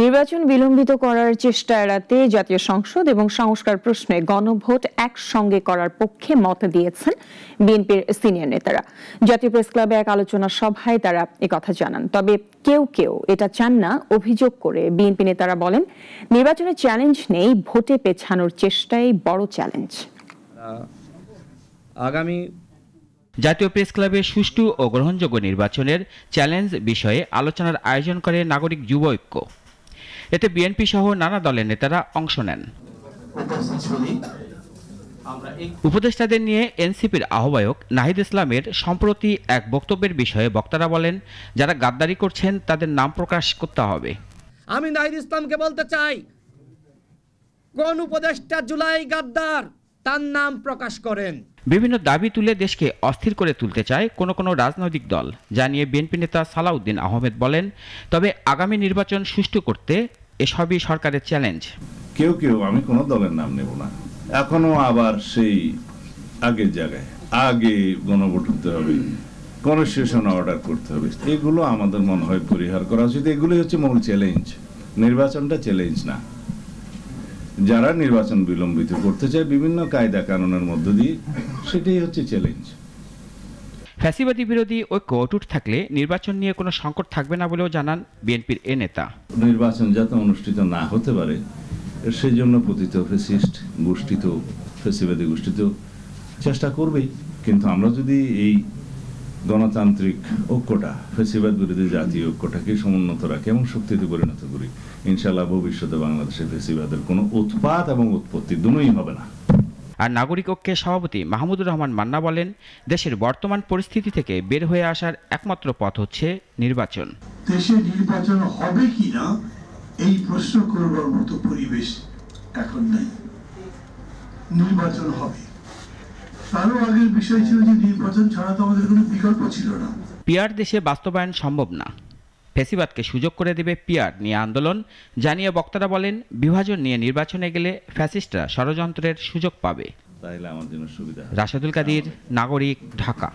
নির্বাচন বিলম্বিত করার চেষ্টা এড়াতে জাতীয় সংসদ এবং সংস্কার প্রশ্নে গণভোট একসঙ্গে করার পক্ষে মত দিয়েছেন বিএনপির সিনিয়র নেতারা। জাতীয় প্রেস ক্লাবে এক আলোচনা সভায় তারা একথা জানান। তবে কেউ কেউ এটা চান না অভিযোগ করে বিএনপি নেতারা বলেন, নির্বাচনে চ্যালেঞ্জ নেই, ভোটে পেছানোর চেষ্টাই বড় চ্যালেঞ্জ। আগামী জাতীয় প্রেস ক্লাবে সুষ্ঠু ও গ্রহণযোগ্য নির্বাচনের চ্যালেঞ্জ বিষয়ে আলোচনার আয়োজন করে নাগরিক যুব ঐক্য। এতে বিএনপি সহ নানা দলের নেতারা অংশ নেন। উপদেষ্টাদের নিয়ে এনসিপির আহ্বায়ক নাহিদ ইসলামের সম্প্রতি এক বক্তব্যের বিষয়ে বক্তারা বলেন, যারা গাদ্দারি করছেন তাদের নাম প্রকাশ করতে হবে। আমি নাহিদ ইসলামকে বলতে চাই, কোন উপদেষ্টা জুলাই গাদ্দার, তার নাম প্রকাশ করেন। বিভিন্ন দাবি তুলে দেশকে অস্থির করে তুলতে চায় কোনো রাজনৈতিক দল, জানিয়ে বিএনপি নেতা সালাউদ্দিন আহমেদ বলেন, তবে আগামী নির্বাচন সুষ্ঠু করতে এসবই সরকারের চ্যালেঞ্জ। কেউ আমি কোনো দলের নাম নেব না, এখনো আবার সেই আগের জায়গায় আগে গণভোট হতে হবে, কনস্টিটিউশন অর্ডার করতে হবে, এগুলো আমাদের মনে হয় পরিহার করা উচিত। এগুলোই হচ্ছে মূল চ্যালেঞ্জ, নির্বাচনটা চ্যালেঞ্জ না। যারা নির্বাচন বিলম্বিত করতে চায় বিভিন্ন কায়দা কানুনের মধ্য দিয়ে, সেটাই হচ্ছে চ্যালেঞ্জ। ফ্যাসিবাদী বিরোধী ঐক্য অটুট থাকলে নির্বাচন নিয়ে কোনো সংকট থাকবে না বলেও জানান বিএনপির এ নেতা। নির্বাচন যাতে অনুষ্ঠিত না হতে পারে সেই জন্য পতিত ফ্যাসিস্ট গোষ্ঠী তো ফ্যাসিবাদী গোষ্ঠী তো চেষ্টা করবেই, কিন্তু আমরা যদি এই গণতান্ত্রিক ঐক্যটা, ফ্যাসিবাদ বিরোধী জাতীয় ঐক্যটাকে সমুন্নত রাখি এবং শক্তিতে পরিণত করি, ইনশাআল্লাহ ভবিষ্যতে বাংলাদেশে ফ্যাসিবাদের কোনো উৎপাত এবং উৎপত্তি দুটোই হবে না। আর নাগরিক ঐক্যের সভাপতি মাহমুদুর রহমান মান্না বলেন, দেশের বর্তমান পরিস্থিতি থেকে বের হয়ে আসার একমাত্র পথ হচ্ছে নির্বাচন। দেশে নির্বাচন হবে কিনা এই প্রশ্ন করবার মতো পরিবেশ এখন নাই। নির্বাচন হবে, তারও আগের বিষয় ছিল যে নির্বাচন ছাড়া তো আমাদের কোনো বিকল্প ছিল না। পিআর দেশে বাস্তবায়ন সম্ভব না, ফ্যাসিবাদকে সুযোগ করে দেবে পিআর নিয়ে আন্দোলন, জানিয়ে বক্তারা বলেন, বিভাজন নিয়ে নির্বাচনে গেলে ফ্যাসিস্টরা ষড়যন্ত্রের সুযোগ পাবে। তাইলে আমার জন্য সুবিধা। রাশেদুল কাদির, নাগরিক, ঢাকা।